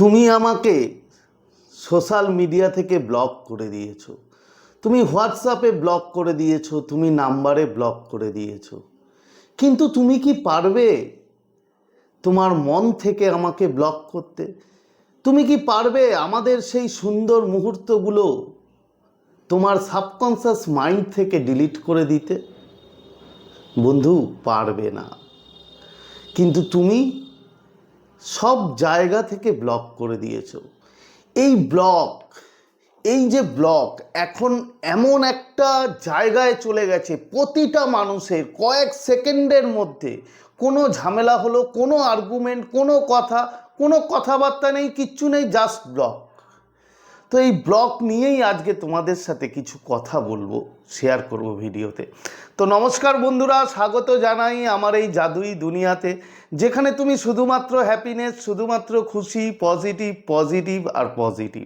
তুমি আমাকে social media থেকে ব্লক করে দিয়েছো, তুমি হোয়াটসঅ্যাপে ব্লক করে দিয়েছো, তুমি নাম্বারে ব্লক করে দিয়েছো, কিন্তু তুমি কি পারবে তোমার মন থেকে আমাকে ব্লক করতে? তুমি কি পারবে আমাদের সেই সুন্দর মুহূর্তগুলো তোমার সাবকনসিয়াস মাইন্ড থেকে ডিলিট করে দিতে? বন্ধু, পারবে না। কিন্তু তুমি সব জায়গা থেকে ব্লক করে দিয়েছো। এই যে ব্লক এখন এমন একটা জায়গায় চলে গেছে, প্রতিটা মানুষের কয়েক সেকেন্ডের মধ্যে কোনো ঝামেলা হলো, কোনো আর্গুমেন্ট, কোনো কথাবার্তা নেই, কিচ্ছু নেই, জাস্ট ব্লক। তো এই ব্লক নিয়েই আজকে তোমাদের সাথে কিছু কথা বলবো, শেয়ার করব ভিডিওতে। তো নমস্কার বন্ধুরা, স্বাগত জানাই আমার এই জাদুই দুনিয়াতে, যেখানে তুমি শুধুমাত্র হ্যাপিনেস, শুধুমাত্র খুশি, পজিটিভ আর পজিটিভ।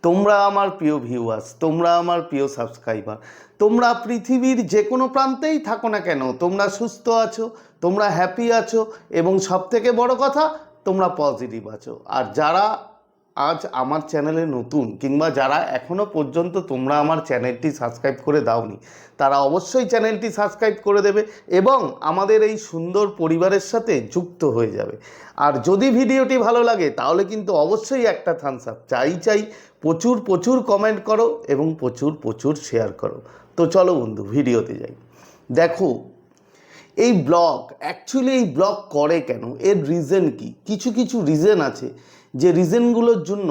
তোমরা আমার প্রিয় ভিউয়ার্স, তোমরা আমার প্রিয় সাবস্ক্রাইবার, তোমরা পৃথিবীর যে কোনো প্রান্তেই থাকো না কেন, তোমরা সুস্থ আছো, তোমরা হ্যাপি আছো, এবং সবথেকে বড় কথা, তোমরা পজিটিভ আছো। আর যারা আজ আমার চ্যানেলে নতুন, কিংবা যারা এখনও পর্যন্ত তোমরা আমার চ্যানেলটি সাবস্ক্রাইব করে দাওনি, তারা অবশ্যই চ্যানেলটি সাবস্ক্রাইব করে দেবে এবং আমাদের এই সুন্দর পরিবারের সাথে যুক্ত হয়ে যাবে। আর যদি ভিডিওটি ভালো লাগে তাহলে কিন্তু অবশ্যই একটা থামস আপ চাই। প্রচুর কমেন্ট করো এবং প্রচুর শেয়ার করো। তো চলো বন্ধু, ভিডিওতে যাই। দেখো, এই ব্লগ অ্যাকচুয়ালি এই ব্লগ করে কেন, এর রিজন কি? কিছু রিজন আছে, যে রিজনগুলোর জন্য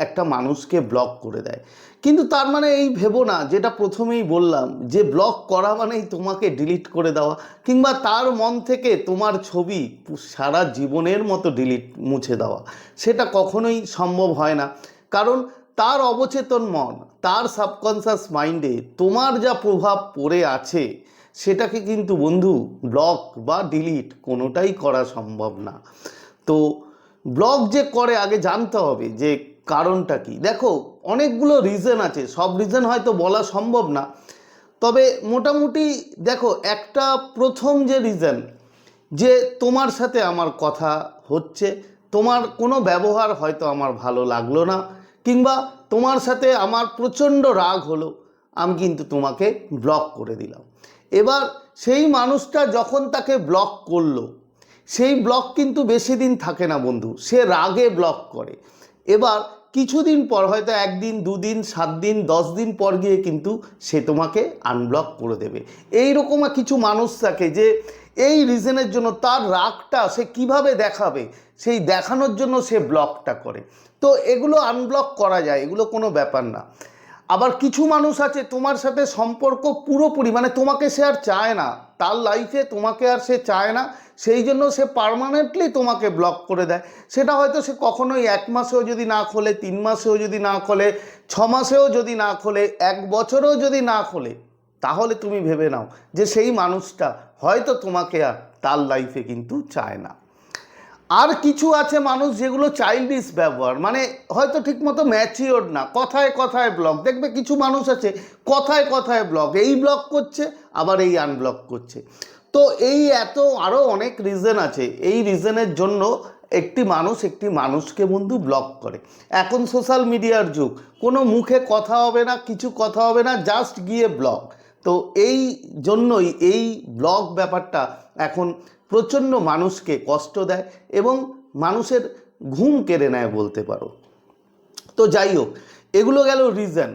একটা মানুষকে ব্লক করে দেয়। কিন্তু তার মানে এই ভেবো না, যেটা প্রথমেই বললাম, যে ব্লক করা মানেই তোমাকে ডিলিট করে দেওয়া, কিংবা তার মন থেকে তোমার ছবি সারা জীবনের মতো মুছে দেওয়া। সেটা কখনোই সম্ভব হয় না, কারণ তার অবচেতন মন, তার সাবকনসিয়াস মাইন্ডে তোমার যা প্রভাব পড়ে আছে, সেটাকে কিন্তু বন্ধু ব্লক বা ডিলিট কোনোটাই করা সম্ভব না। তো ব্লক যে করে, আগে জানতে হবে যে কারণটা কি। দেখো, অনেকগুলো রিজন আছে, সব রিজন হয়তো বলা সম্ভব না, তবে মোটামুটি দেখো, একটা প্রথম যে রিজন, যে তোমার সাথে আমার কথা হচ্ছে, তোমার কোনো ব্যবহার হয়তো আমার ভালো লাগলো না, কিংবা তোমার সাথে আমার প্রচণ্ড রাগ হলো, আমি কিন্তু তোমাকে ব্লক করে দিলাম। এবার সেই মানুষটা যখন তাকে ব্লক করলো, সেই ব্লক কিন্তু বেশি দিন থাকে না বন্ধু, সে রাগে ব্লক করে। এবার কিছুদিন পর, হয়তো 1 দিন 2 দিন 7 দিন 10 দিন পর গিয়ে কিন্তু সে তোমাকে আনব্লক করে দেবে। এইরকম কিছু মানুষ থাকে যে এই রিজনের জন্য, তার রাগটা সে কিভাবে দেখাবে, সেই দেখানোর জন্য সে ব্লকটা করে। তো এগুলো আনব্লক করা যায়, এগুলো কোনো ব্যাপার না। আবার কিছু মানুষ আছে তোমার সাথে সম্পর্ক পুরোপুরি, মানে তোমাকে সে আর চায় না, তার লাইফে তোমাকে আর সে চায় না, সেই জন্য সে পার্মানেন্টলি তোমাকে ব্লক করে দেয়। সেটা হয়তো সে কখনোই 1 মাসেও যদি না খোলে, 3 মাসেও যদি না খোলে, 6 মাসেও যদি না খোলে, 1 বছরেও যদি না খোলে, তাহলে তুমি ভেবে নাও যে সেই মানুষটা হয়তো তোমাকে আর তার লাইফে কিন্তু চায় না। আর কিছু আছে মানুষ যেগুলো চাইল্ডিশ ব্যবহার, মানে হয়তো ঠিকমতো ম্যাচিওর না, কথায় ব্লক। দেখবে কিছু মানুষ আছে কথায় ব্লক, এই ব্লক করছে আবার এই আনব্লক করছে। তো এই আরও অনেক রিজন আছে, এই রিজনের জন্য একটি মানুষকে বন্ধু ব্লক করে। এখন সোশ্যাল মিডিয়ার যুগ, কোনো মুখে কথা হবে না, কিছু কথা হবে না, জাস্ট গিয়ে ব্লক। তো এই জন্যই এই ব্লগ ব্যাপারটা এখন প্রচণ্ড মানুষকে কষ্ট দেয় এবং মানুষের ঘুম কেড়ে নেয় বলতে পারো। তো যাই হোক, এগুলো গেল রিজন।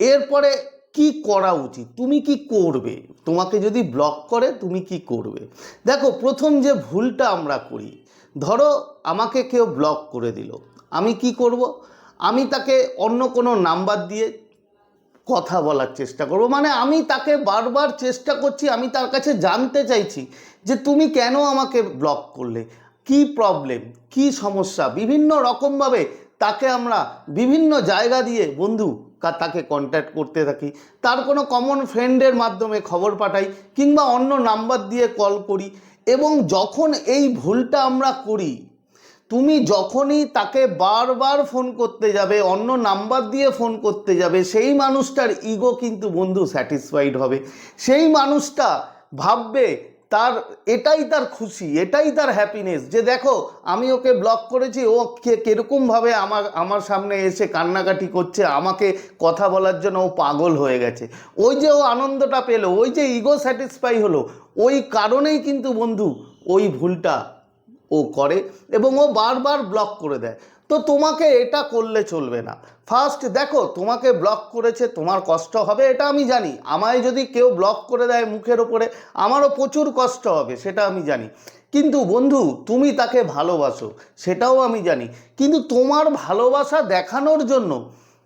এরপরে কি করা উচিত, তুমি কি করবে? তোমাকে যদি ব্লক করে তুমি কি করবে? দেখো, প্রথম যে ভুলটা আমরা করি, ধরো আমাকে কেউ ব্লক করে দিল, আমি কি করব? আমি তাকে অন্য কোনো নাম্বার দিয়ে কথা বলার চেষ্টা করব। মানে আমি তাকে বারবার চেষ্টা করছি, আমি তার কাছে জানতে চাইছি যে তুমি কেন আমাকে ব্লক করলে, কি প্রবলেম, কি সমস্যা। বিভিন্ন রকমভাবে তাকে আমরা বিভিন্ন জায়গা দিয়ে বন্ধু তাকে কন্ট্যাক্ট করতে থাকি, তার কোনো কমন ফ্রেন্ডের মাধ্যমে খবর পাঠাই, কিংবা অন্য নাম্বার দিয়ে কল করি। এবং যখন এই ভুলটা আমরা করি, তুমি যখনই তাকে বারবার ফোন করতে যাবে, অন্য নাম্বার দিয়ে ফোন করতে যাবে, সেই মানুষটার ইগো কিন্তু বন্ধু স্যাটিসফাইড হবে। সেই মানুষটা ভাববে তার এটাই তার খুশি, এটাই তার হ্যাপিনেস যে দেখো আমি ওকে ব্লক করেছি, ও কীরকমভাবে আমার সামনে এসে কান্নাকাটি করছে, আমাকে কথা বলার জন্য ও পাগল হয়ে গেছে। ওই যে ও আনন্দটা পেলো, ওই যে ইগো স্যাটিসফাই হলো, ওই কারণেই কিন্তু বন্ধু ওই ভুলটা ও করে এবং ও বারবার ব্লক করে দেয়। তো তোমাকে এটা করলে চলবে না। ফার্স্ট দেখো, তোমাকে ব্লক করেছে, তোমার কষ্ট হবে, এটা আমি জানি। আমায় যদি কেউ ব্লক করে দেয় মুখের ওপরে, আমারও প্রচুর কষ্ট হবে, সেটা আমি জানি। কিন্তু বন্ধু তুমি তাকে ভালোবাসো, সেটাও আমি জানি। কিন্তু তোমার ভালোবাসা দেখানোর জন্য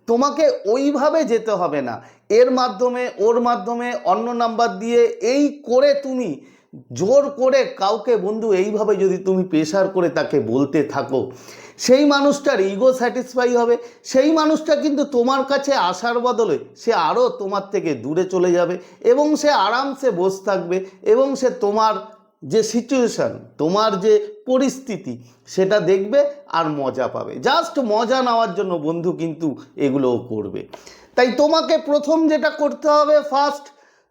তোমাকে ওইভাবে যেতে হবে না, এর মাধ্যমে ওর মাধ্যমে অন্য নাম্বার দিয়ে এই করে তুমি জোর করে কাউকে বন্ধু এইভাবে যদি তুমি প্রেশার করে তাকে বলতে থাকো, সেই মানুষটার ইগো স্যাটিসফাই হবে, সেই মানুষটা কিন্তু তোমার কাছে আসার বদলে সে আরও তোমার থেকে দূরে চলে যাবে এবং সে আরামসে বসে থাকবে এবং সে তোমার যে সিচুয়েশান, তোমার যে পরিস্থিতি সেটা দেখবে আর মজা পাবে। জাস্ট মজা নেওয়ার জন্য বন্ধু কিন্তু এগুলোও করবে। তাই তোমাকে প্রথম যেটা করতে হবে, ফার্স্ট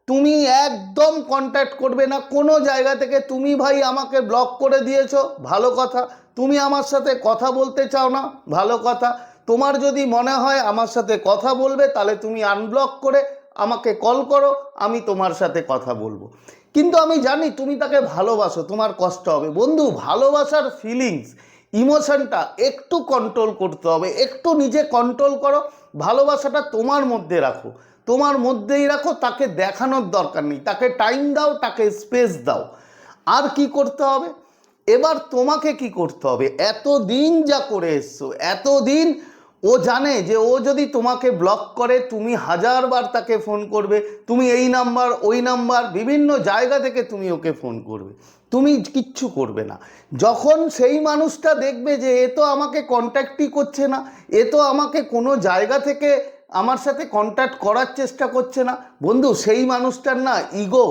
তুমি একদম কন্ট্যাক্ট করবে না কোনো জায়গা থেকে। তুমি ভাই আমাকে ব্লক করে দিয়েছো, ভালো কথা। তুমি আমার সাথে কথা বলতে চাও না, ভালো কথা। তোমার যদি মনে হয় আমার সাথে কথা বলবে, তাহলে তুমি আনব্লক করে আমাকে কল করো, আমি তোমার সাথে কথা বলবো। কিন্তু আমি জানি তুমি তাকে ভালোবাসো, তোমার কষ্ট হবে। বন্ধু ভালোবাসার ফিলিংস, ইমোশনটা একটু কন্ট্রোল করতে হবে, একটু নিজে কন্ট্রোল করো। ভালোবাসাটা তোমার মধ্যে রাখো, তোমার মধ্যেই রাখো, তাকে দেখানোর দরকার নেই। তাকে টাইম দাও, তাকে স্পেস দাও। আর কি করতে হবে, এবার তোমাকে কি করতে হবে, এতদিন যা করে এসছো, এতদিন ও জানে যে ও যদি তোমাকে ব্লক করে তুমি হাজারবার তাকে ফোন করবে, তুমি এই নাম্বার ওই নাম্বার বিভিন্ন জায়গা থেকে তুমি ওকে ফোন করবে, তুমি কিচ্ছু করবে না। যখন সেই মানুষটা দেখবে যে এ তো আমাকে কন্ট্যাক্টই করছে না, এ তো আমাকে কোনো জায়গা থেকে আমার সাথে কন্ট্যাক্ট করার চেষ্টা করছে না, বন্ধু সেই মানুষটার না ইগো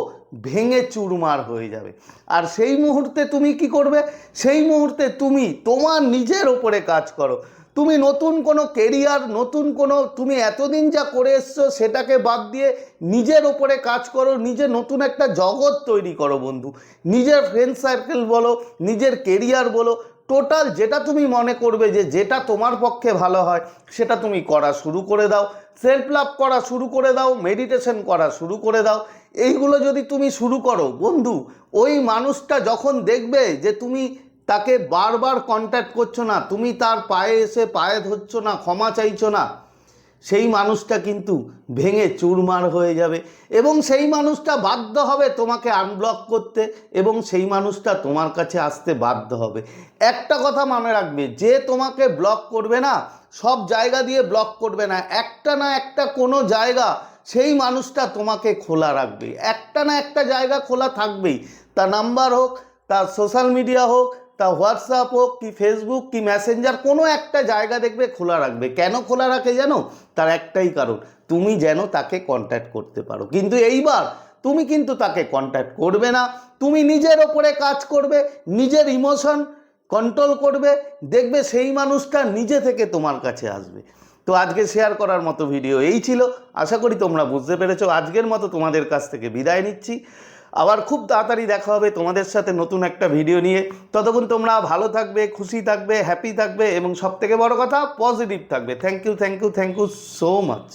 ভেঙে চুরমার হয়ে যাবে। আর সেই মুহূর্তে তুমি কি করবে, সেই মুহূর্তে তুমি তোমার নিজের ওপরে কাজ করো। তুমি নতুন কোনো কেরিয়ার, নতুন কোনো, তুমি এতদিন যা করে এসছো সেটাকে বাদ দিয়ে নিজের ওপরে কাজ করো, নিজের নতুন একটা জগৎ তৈরি করো বন্ধু। নিজের ফ্রেন্ড সার্কেল বলো, নিজের কেরিয়ার বলো, টোটাল যেটা তুমি মনে করবে যে যেটা তোমার পক্ষে ভালো হয় সেটা তুমি করা শুরু করে দাও। সেলফ লাভ করা শুরু করে দাও, মেডিটেশন করা শুরু করে দাও। এইগুলো যদি তুমি শুরু করো বন্ধু, ওই মানুষটা যখন দেখবে যে তুমি তাকে বারবার কন্ট্যাক্ট করছো না, তুমি তার পায়ে এসে পায়ে ধরছো না, ক্ষমা চাইছো না, সেই মানুষটা কিন্তু ভেঙে চুরমার হয়ে যাবে এবং সেই মানুষটা বাধ্য হবে তোমাকে আনব্লক করতে এবং সেই মানুষটা তোমার কাছে আসতে বাধ্য হবে। একটা কথা মনে রাখবে, যে তোমাকে ব্লক করবে না, সব জায়গা দিয়ে ব্লক করবে না, একটা না একটা কোনো জায়গা সেই মানুষটা তোমাকে খোলা রাখবে, একটা না একটা জায়গা খোলা থাকবেই। তা নাম্বার হোক, তা সোশ্যাল মিডিয়া হোক, তা হোয়াটসঅ্যাপ হোক কি ফেসবুক কি মেসেঞ্জার, কোনো একটা জায়গা দেখবে খোলা রাখবে। কেন খোলা রাখে জানো? তার একটাই কারণ, তুমি যেন তাকে কন্ট্যাক্ট করতে পারো। কিন্তু এইবার তুমি কিন্তু তাকে কন্ট্যাক্ট করবে না, তুমি নিজের ওপরে কাজ করবে, নিজের ইমোশন কন্ট্রোল করবে, দেখবে সেই মানুষটা নিজে থেকে তোমার কাছে আসবে। তো আজকে শেয়ার করার মতো ভিডিও এই ছিল, আশা করি তোমরা বুঝতে পেরেছো। আজকের মতো তোমাদের কাছ থেকে বিদায় নিচ্ছি, আবার খুব তাড়াতাড়ি দেখা হবে তোমাদের সাথে নতুন একটা ভিডিও নিয়ে। ততক্ষণ তোমরা ভালো থাকবে, খুশি থাকবে, হ্যাপি থাকবে এবং সবথেকে বড় কথা পজিটিভ থাকবে। Thank you, thank you, thank you so much.